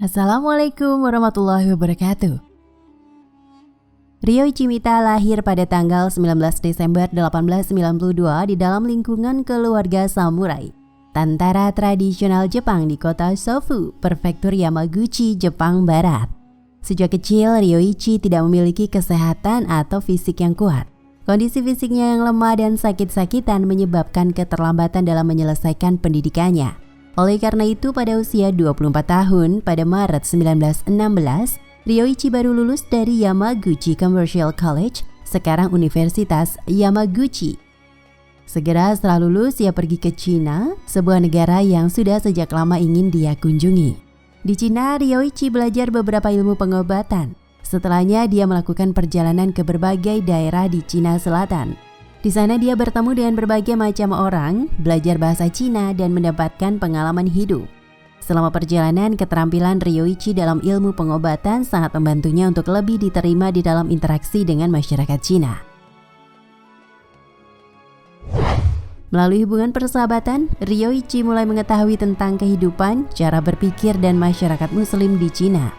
Assalamualaikum warahmatullahi wabarakatuh. Ryoichi Mita lahir pada tanggal 19 Desember 1892 di dalam lingkungan keluarga samurai, tentara tradisional Jepang di kota Sofu, prefektur Yamaguchi, Jepang Barat. Sejak kecil, Ryoichi tidak memiliki kesehatan atau fisik yang kuat. Kondisi fisiknya yang lemah dan sakit-sakitan menyebabkan keterlambatan dalam menyelesaikan pendidikannya. Oleh karena itu, pada usia 24 tahun, pada Maret 1916, Ryoichi baru lulus dari Yamaguchi Commercial College, sekarang Universitas Yamaguchi. Segera setelah lulus, ia pergi ke Cina, sebuah negara yang sudah sejak lama ingin dia kunjungi. Di Cina, Ryoichi belajar beberapa ilmu pengobatan. Setelahnya, dia melakukan perjalanan ke berbagai daerah di Cina Selatan. Di sana dia bertemu dengan berbagai macam orang, belajar bahasa Cina, dan mendapatkan pengalaman hidup. Selama perjalanan, keterampilan Ryoichi dalam ilmu pengobatan sangat membantunya untuk lebih diterima di dalam interaksi dengan masyarakat Cina. Melalui hubungan persahabatan, Ryoichi mulai mengetahui tentang kehidupan, cara berpikir, dan masyarakat Muslim di Cina.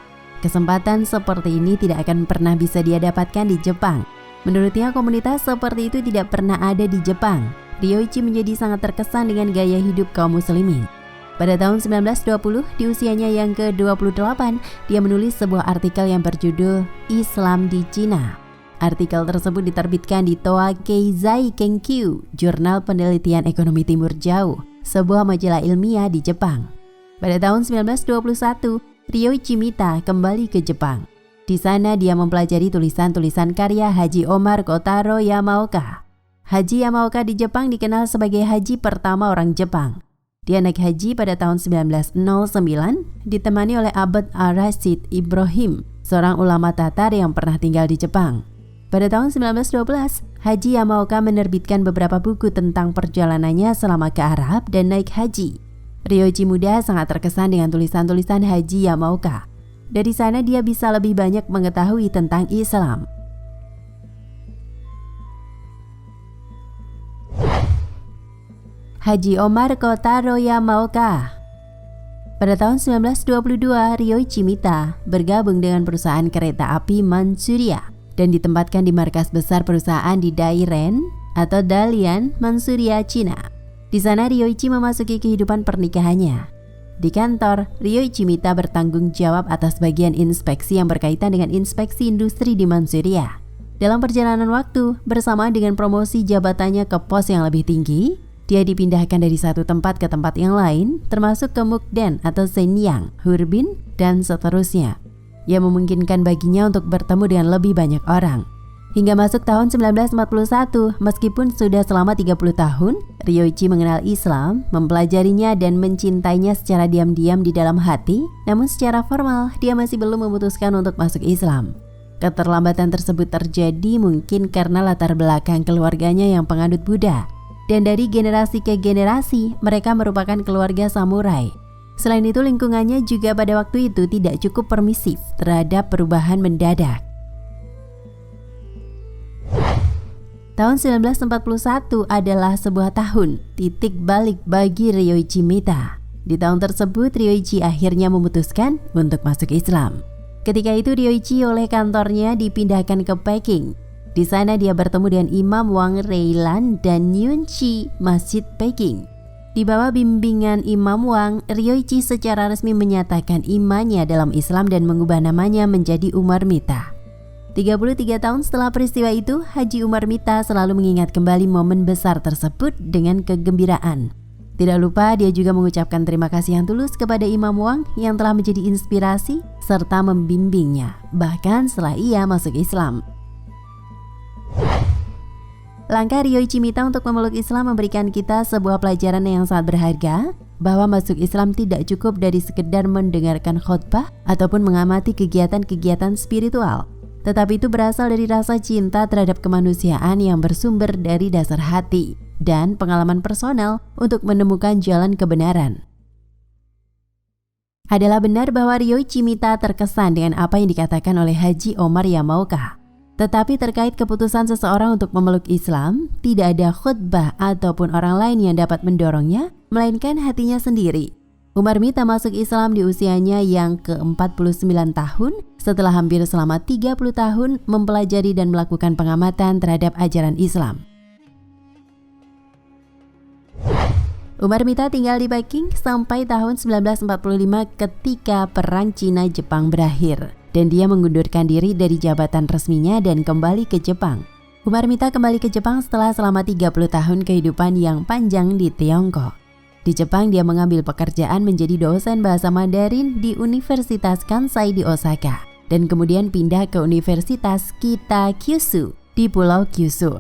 Kesempatan seperti ini tidak akan pernah bisa dia dapatkan di Jepang. Menurutnya, komunitas seperti itu tidak pernah ada di Jepang. Ryoichi menjadi sangat terkesan dengan gaya hidup kaum muslimin. Pada tahun 1920, di usianya yang ke-28, dia menulis sebuah artikel yang berjudul Islam di Cina. Artikel tersebut diterbitkan di Toa Keizai Kenkyu, jurnal penelitian ekonomi Timur Jauh, sebuah majalah ilmiah di Jepang. Pada tahun 1921, Ryoichi Mita kembali ke Jepang. Di sana dia mempelajari tulisan-tulisan karya Haji Omar Kotaro Yamaoka. Haji Yamaoka di Jepang dikenal sebagai haji pertama orang Jepang. Dia naik haji pada tahun 1909, ditemani oleh Abd Ar-Rasyid Ibrahim, seorang ulama Tatar yang pernah tinggal di Jepang. Pada tahun 1912, Haji Yamaoka menerbitkan beberapa buku tentang perjalanannya selama ke Arab dan naik haji. Ryoichi muda sangat terkesan dengan tulisan-tulisan Haji Yamaoka. Dari sana dia bisa lebih banyak mengetahui tentang Islam. Haji Omar Kotaro Yamaoka. Pada tahun 1922, Ryoichi Mita bergabung dengan perusahaan kereta api Manchuria dan ditempatkan di markas besar perusahaan di Dairen atau Dalian, Manchuria, Cina. Di sana Ryoichi memasuki kehidupan pernikahannya. Di kantor, Ryoichi Mita bertanggung jawab atas bagian inspeksi yang berkaitan dengan inspeksi industri di Manchuria. Dalam perjalanan waktu, bersamaan dengan promosi jabatannya ke pos yang lebih tinggi, dia dipindahkan dari satu tempat ke tempat yang lain, termasuk ke Mukden atau Shenyang, Harbin, dan seterusnya. Ia memungkinkan baginya untuk bertemu dengan lebih banyak orang. Hingga masuk tahun 1941, meskipun sudah selama 30 tahun, Ryoichi mengenal Islam, mempelajarinya dan mencintainya secara diam-diam di dalam hati, namun secara formal dia masih belum memutuskan untuk masuk Islam. Keterlambatan tersebut terjadi mungkin karena latar belakang keluarganya yang penganut Buddha, dan dari generasi ke generasi mereka merupakan keluarga samurai. Selain itu, lingkungannya juga pada waktu itu tidak cukup permisif terhadap perubahan mendadak. Tahun 1941 adalah sebuah tahun titik balik bagi Ryoichi Mita. Di tahun tersebut, Ryoichi akhirnya memutuskan untuk masuk Islam. Ketika itu, Ryoichi oleh kantornya dipindahkan ke Peking. Di sana dia bertemu dengan Imam Wang Reilan dan Yun Chi, Masjid Peking. Di bawah bimbingan Imam Wang, Ryoichi secara resmi menyatakan imannya dalam Islam dan mengubah namanya menjadi Umar Mita. 33 tahun setelah peristiwa itu, Haji Umar Mita selalu mengingat kembali momen besar tersebut dengan kegembiraan. Tidak lupa dia juga mengucapkan terima kasih yang tulus kepada Imam Wang yang telah menjadi inspirasi serta membimbingnya, bahkan setelah ia masuk Islam. Langkah Ryoichi Mita untuk memeluk Islam memberikan kita sebuah pelajaran yang sangat berharga, bahwa masuk Islam tidak cukup dari sekedar mendengarkan khotbah ataupun mengamati kegiatan-kegiatan spiritual. Tetapi itu berasal dari rasa cinta terhadap kemanusiaan yang bersumber dari dasar hati dan pengalaman personal untuk menemukan jalan kebenaran. Adalah benar bahwa Ryoichi Mita terkesan dengan apa yang dikatakan oleh Haji Omar Yamaoka. Tetapi terkait keputusan seseorang untuk memeluk Islam, tidak ada khutbah ataupun orang lain yang dapat mendorongnya, melainkan hatinya sendiri. Umar Mita masuk Islam di usianya yang ke-49 tahun setelah hampir selama 30 tahun mempelajari dan melakukan pengamatan terhadap ajaran Islam. Umar Mita tinggal di Peking sampai tahun 1945 ketika Perang Cina-Jepang berakhir dan dia mengundurkan diri dari jabatan resminya dan kembali ke Jepang. Umar Mita kembali ke Jepang setelah selama 30 tahun kehidupan yang panjang di Tiongkok. Di Jepang dia mengambil pekerjaan menjadi dosen bahasa Mandarin di Universitas Kansai di Osaka dan kemudian pindah ke Universitas Kita Kyushu di Pulau Kyushu.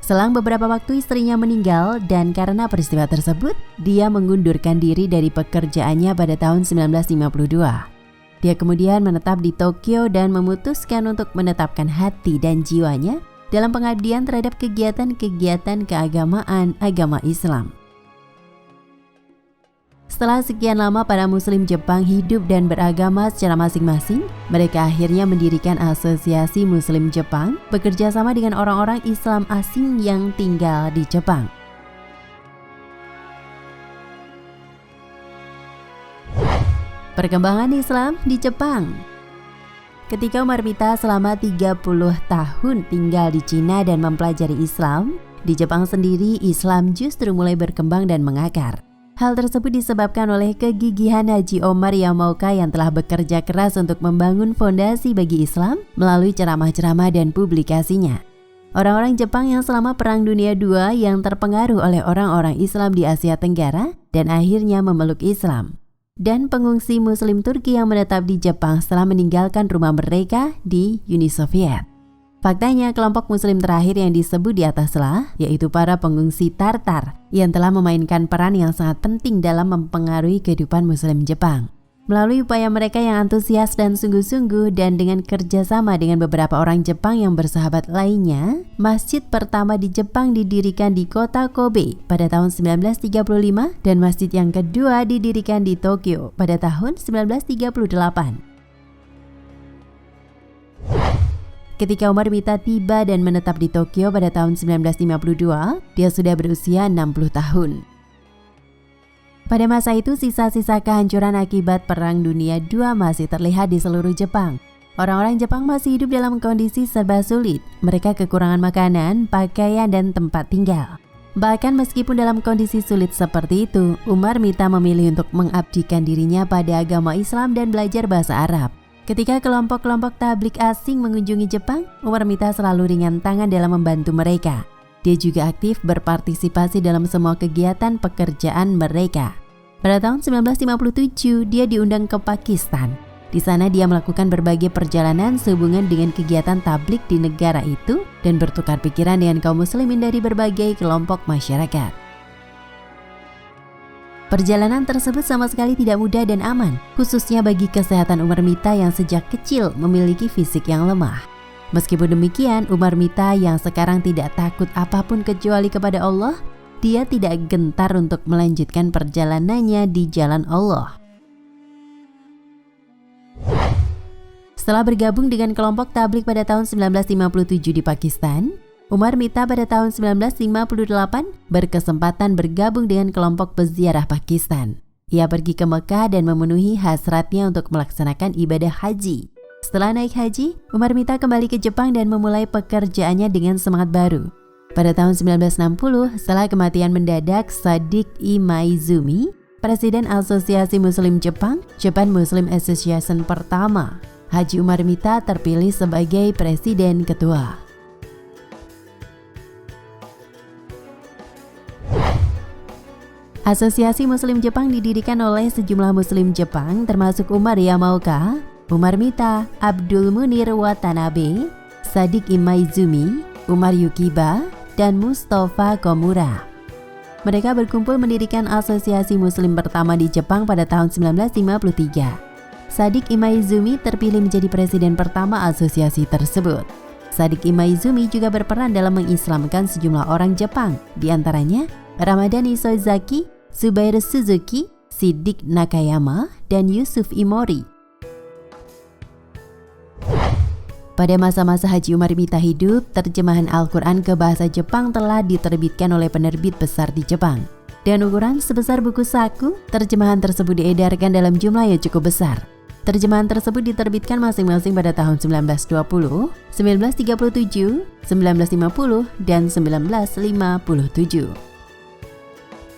Selang beberapa waktu istrinya meninggal dan karena peristiwa tersebut, dia mengundurkan diri dari pekerjaannya pada tahun 1952. Dia kemudian menetap di Tokyo dan memutuskan untuk menetapkan hati dan jiwanya dalam pengabdian terhadap kegiatan-kegiatan keagamaan agama Islam. Setelah sekian lama para muslim Jepang hidup dan beragama secara masing-masing, mereka akhirnya mendirikan Asosiasi Muslim Jepang bekerja sama dengan orang-orang Islam asing yang tinggal di Jepang. Perkembangan Islam di Jepang. Ketika Umar Mita selama 30 tahun tinggal di Cina dan mempelajari Islam, di Jepang sendiri Islam justru mulai berkembang dan mengakar. Hal tersebut disebabkan oleh kegigihan Haji Omar Yamaoka yang telah bekerja keras untuk membangun fondasi bagi Islam melalui ceramah-ceramah dan publikasinya. Orang-orang Jepang yang selama Perang Dunia II yang terpengaruh oleh orang-orang Islam di Asia Tenggara dan akhirnya memeluk Islam. Dan pengungsi Muslim Turki yang menetap di Jepang setelah meninggalkan rumah mereka di Uni Soviet. Faktanya, kelompok muslim terakhir yang disebut di ataslah, yaitu para pengungsi Tartar yang telah memainkan peran yang sangat penting dalam mempengaruhi kehidupan muslim Jepang. Melalui upaya mereka yang antusias dan sungguh-sungguh dan dengan kerjasama dengan beberapa orang Jepang yang bersahabat lainnya, masjid pertama di Jepang didirikan di kota Kobe pada tahun 1935 dan masjid yang kedua didirikan di Tokyo pada tahun 1938. Ketika Umar Mita tiba dan menetap di Tokyo pada tahun 1952, dia sudah berusia 60 tahun. Pada masa itu, sisa-sisa kehancuran akibat Perang Dunia II masih terlihat di seluruh Jepang. Orang-orang Jepang masih hidup dalam kondisi serba sulit. Mereka kekurangan makanan, pakaian, dan tempat tinggal. Bahkan meskipun dalam kondisi sulit seperti itu, Umar Mita memilih untuk mengabdikan dirinya pada agama Islam dan belajar bahasa Arab. Ketika kelompok-kelompok tablik asing mengunjungi Jepang, Umar Mita selalu ringan tangan dalam membantu mereka. Dia juga aktif berpartisipasi dalam semua kegiatan pekerjaan mereka. Pada tahun 1957, dia diundang ke Pakistan. Di sana dia melakukan berbagai perjalanan sehubungan dengan kegiatan tablik di negara itu dan bertukar pikiran dengan kaum muslimin dari berbagai kelompok masyarakat. Perjalanan tersebut sama sekali tidak mudah dan aman, khususnya bagi kesehatan Umar Mita yang sejak kecil memiliki fisik yang lemah. Meskipun demikian, Umar Mita yang sekarang tidak takut apapun kecuali kepada Allah, dia tidak gentar untuk melanjutkan perjalanannya di jalan Allah. Setelah bergabung dengan kelompok tablik pada tahun 1957 di Pakistan, Umar Mita pada tahun 1958 berkesempatan bergabung dengan kelompok peziarah Pakistan. Ia pergi ke Mekah dan memenuhi hasratnya untuk melaksanakan ibadah haji. Setelah naik haji, Umar Mita kembali ke Jepang dan memulai pekerjaannya dengan semangat baru. Pada tahun 1960, setelah kematian mendadak Sadiq Imaizumi, Presiden Asosiasi Muslim Jepang, Japan Muslim Association pertama, Haji Umar Mita terpilih sebagai Presiden Ketua. Asosiasi Muslim Jepang didirikan oleh sejumlah Muslim Jepang termasuk Umar Yamaoka, Umar Mita, Abdul Munir Watanabe, Sadiq Imaizumi, Umar Yukiba, dan Mustafa Komura. Mereka berkumpul mendirikan Asosiasi Muslim pertama di Jepang pada tahun 1953. Sadiq Imaizumi terpilih menjadi presiden pertama asosiasi tersebut. Sadiq Imaizumi juga berperan dalam mengislamkan sejumlah orang Jepang, di antaranya Ramadan Isozaki, Subair Suzuki, Siddiq Nakayama, dan Yusuf Imori. Pada masa-masa Haji Umar Mita hidup, terjemahan Al-Quran ke bahasa Jepang telah diterbitkan oleh penerbit besar di Jepang. Dan ukuran sebesar buku saku, terjemahan tersebut diedarkan dalam jumlah yang cukup besar. Terjemahan tersebut diterbitkan masing-masing pada tahun 1920, 1937, 1950, dan 1957.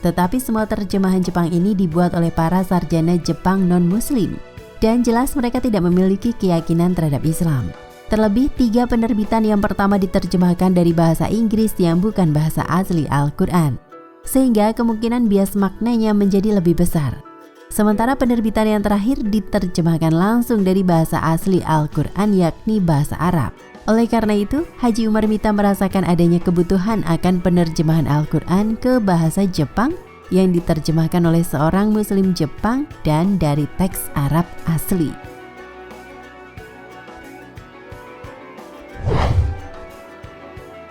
Tetapi semua terjemahan Jepang ini dibuat oleh para sarjana Jepang non-Muslim, dan jelas mereka tidak memiliki keyakinan terhadap Islam. Terlebih 3 penerbitan yang pertama diterjemahkan dari bahasa Inggris yang bukan bahasa asli Al-Quran, sehingga kemungkinan bias maknanya menjadi lebih besar. Sementara penerbitan yang terakhir diterjemahkan langsung dari bahasa asli Al-Quran, yakni bahasa Arab. Oleh karena itu, Haji Umar Mita merasakan adanya kebutuhan akan penerjemahan Al-Quran ke bahasa Jepang yang diterjemahkan oleh seorang Muslim Jepang dan dari teks Arab asli.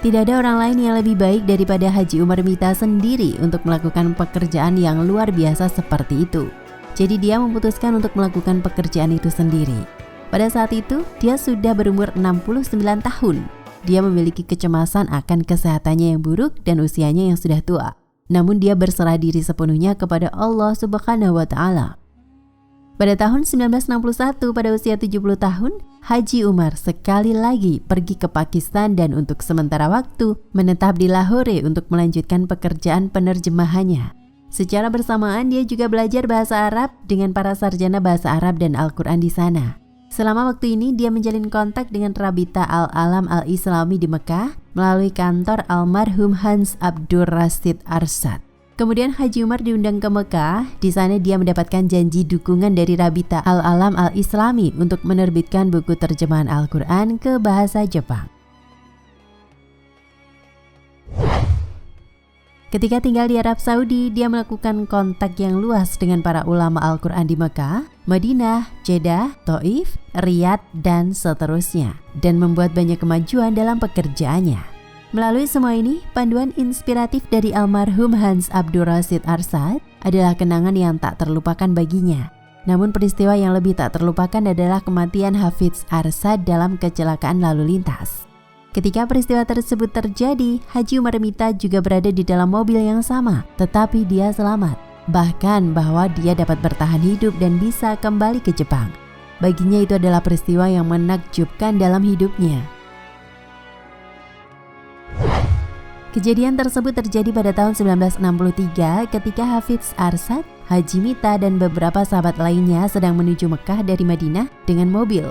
Tidak ada orang lain yang lebih baik daripada Haji Umar Mita sendiri untuk melakukan pekerjaan yang luar biasa seperti itu. Jadi dia memutuskan untuk melakukan pekerjaan itu sendiri. Pada saat itu, dia sudah berumur 69 tahun. Dia memiliki kecemasan akan kesehatannya yang buruk dan usianya yang sudah tua. Namun dia berserah diri sepenuhnya kepada Allah Subhanahu wa Ta'ala. Pada tahun 1961, pada usia 70 tahun, Haji Umar sekali lagi pergi ke Pakistan dan untuk sementara waktu menetap di Lahore untuk melanjutkan pekerjaan penerjemahannya. Secara bersamaan dia juga belajar bahasa Arab dengan para sarjana bahasa Arab dan Al-Quran di sana. Selama waktu ini dia menjalin kontak dengan Rabita Al-Alam Al-Islami di Mekah melalui kantor almarhum Hans Abdur Rasid Arsad. Kemudian Haji Umar diundang ke Mekah. Di sana dia mendapatkan janji dukungan dari Rabita Al-Alam Al-Islami untuk menerbitkan buku terjemahan Al-Quran ke bahasa Jepang. Ketika tinggal di Arab Saudi, dia melakukan kontak yang luas dengan para ulama Al-Quran di Mekah, Madinah, Jeddah, Taif, Riyadh, dan seterusnya, dan membuat banyak kemajuan dalam pekerjaannya. Melalui semua ini, panduan inspiratif dari almarhum Hans Abdur Rasid Arsad adalah kenangan yang tak terlupakan baginya. Namun peristiwa yang lebih tak terlupakan adalah kematian Hafiz Arsad dalam kecelakaan lalu lintas. Ketika peristiwa tersebut terjadi, Haji Umar Mita juga berada di dalam mobil yang sama, tetapi dia selamat. Bahkan bahwa dia dapat bertahan hidup dan bisa kembali ke Jepang. Baginya itu adalah peristiwa yang menakjubkan dalam hidupnya. Kejadian tersebut terjadi pada tahun 1963 ketika Hafiz Arsad, Haji Mita, dan beberapa sahabat lainnya sedang menuju Mekah dari Madinah dengan mobil.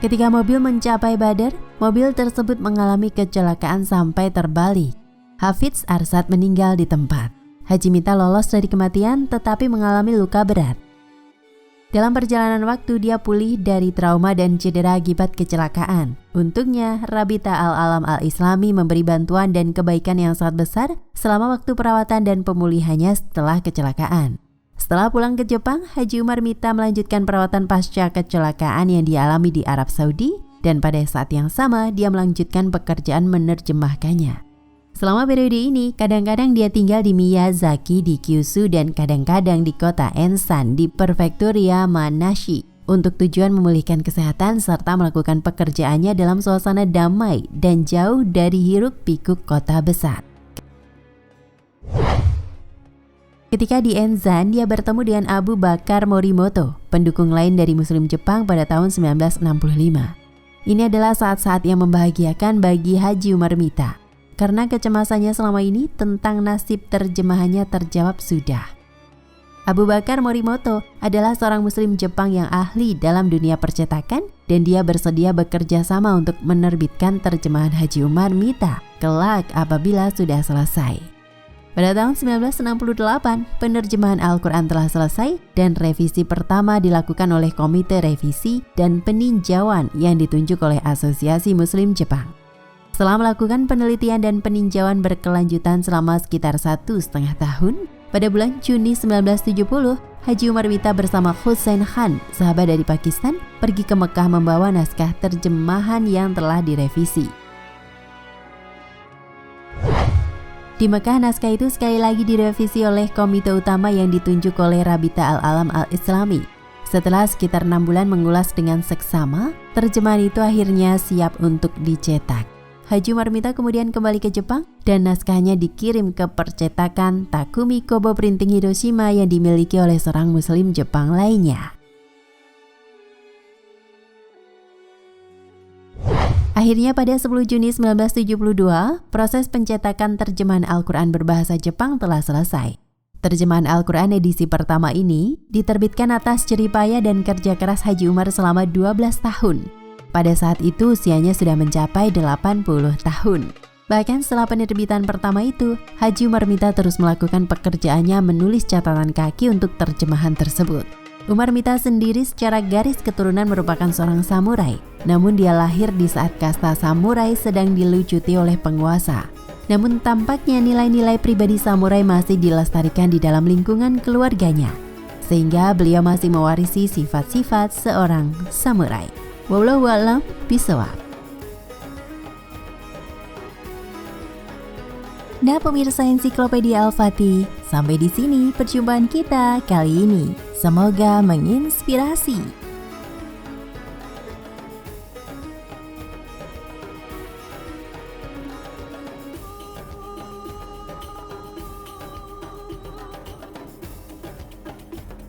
Ketika mobil mencapai Badar, mobil tersebut mengalami kecelakaan sampai terbalik. Hafiz Arsad meninggal di tempat. Haji Mita lolos dari kematian tetapi mengalami luka berat. Dalam perjalanan waktu dia pulih dari trauma dan cedera akibat kecelakaan. Untungnya, Rabita Al-Alam Al-Islami memberi bantuan dan kebaikan yang sangat besar selama waktu perawatan dan pemulihannya setelah kecelakaan. Setelah pulang ke Jepang, Haji Umar Mita melanjutkan perawatan pasca kecelakaan yang dialami di Arab Saudi, dan pada saat yang sama dia melanjutkan pekerjaan menerjemahkannya. Selama periode ini, kadang-kadang dia tinggal di Miyazaki di Kyushu dan kadang-kadang di kota Ensan di prefektur Yamanashi untuk tujuan memulihkan kesehatan serta melakukan pekerjaannya dalam suasana damai dan jauh dari hiruk-pikuk kota besar. Ketika di Enzan, dia bertemu dengan Abu Bakar Morimoto, pendukung lain dari Muslim Jepang pada tahun 1965. Ini adalah saat-saat yang membahagiakan bagi Haji Umar Mita, karena kecemasannya selama ini tentang nasib terjemahannya terjawab sudah. Abu Bakar Morimoto adalah seorang Muslim Jepang yang ahli dalam dunia percetakan dan dia bersedia bekerja sama untuk menerbitkan terjemahan Haji Umar Mita kelak apabila sudah selesai. Pada tahun 1968, penerjemahan Al-Quran telah selesai dan revisi pertama dilakukan oleh Komite Revisi dan Peninjauan yang ditunjuk oleh Asosiasi Muslim Jepang. Setelah melakukan penelitian dan peninjauan berkelanjutan selama sekitar 1,5 tahun, pada bulan Juni 1970, Haji Umar Mita bersama Hussein Khan, sahabat dari Pakistan, pergi ke Mekah membawa naskah terjemahan yang telah direvisi. Di Mekah, naskah itu sekali lagi direvisi oleh komite utama yang ditunjuk oleh Rabita Al-Alam Al-Islami. Setelah sekitar 6 bulan mengulas dengan seksama, terjemahan itu akhirnya siap untuk dicetak. Haji Umar Mita kemudian kembali ke Jepang dan naskahnya dikirim ke percetakan Takumi Kobo Printing Hiroshima yang dimiliki oleh seorang muslim Jepang lainnya. Akhirnya pada 10 Juni 1972, proses pencetakan terjemahan Al-Quran berbahasa Jepang telah selesai. Terjemahan Al-Quran edisi pertama ini diterbitkan atas jeripaya dan kerja keras Haji Umar selama 12 tahun. Pada saat itu usianya sudah mencapai 80 tahun. Bahkan setelah penerbitan pertama itu, Haji Umar Mita terus melakukan pekerjaannya menulis catatan kaki untuk terjemahan tersebut. Umar Mita sendiri secara garis keturunan merupakan seorang samurai, namun dia lahir di saat kasta samurai sedang dilucuti oleh penguasa. Namun tampaknya nilai-nilai pribadi samurai masih dilestarikan di dalam lingkungan keluarganya, sehingga beliau masih mewarisi sifat-sifat seorang samurai. Wallahu a'lam bishawab. Nah pemirsa Ensiklopedia Al-Fatih, sampai di sini perjumpaan kita kali ini. Semoga menginspirasi.